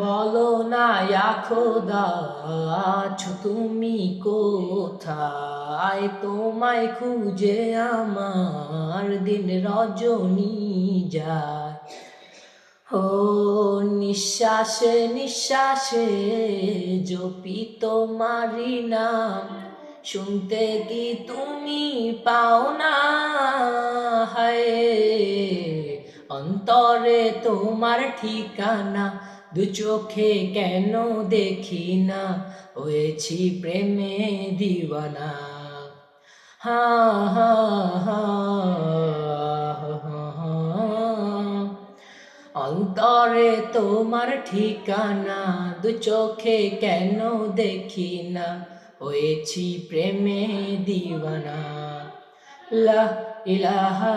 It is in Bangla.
বলো না ইয়া খোদা, আছো তুমি কোথায়? তোমায় খুঁজে আমার দিন রজনী যায়। ও নিঃশ্বাসে নিঃশ্বাসে জপি তোমারি নাম, শুনতে কি তুমি পাও না? হায় অন্তরে তোমার ঠিকানা, দু চোখে কেন দেখি না? হয়েছি প্রেমে দিওয়ানা। হা হা হা অন্তরে তোমার ঠিকানা, দু চোখে কেন দেখি না? হয়েছি প্রেমে দিওয়ানা। লা ইলাহা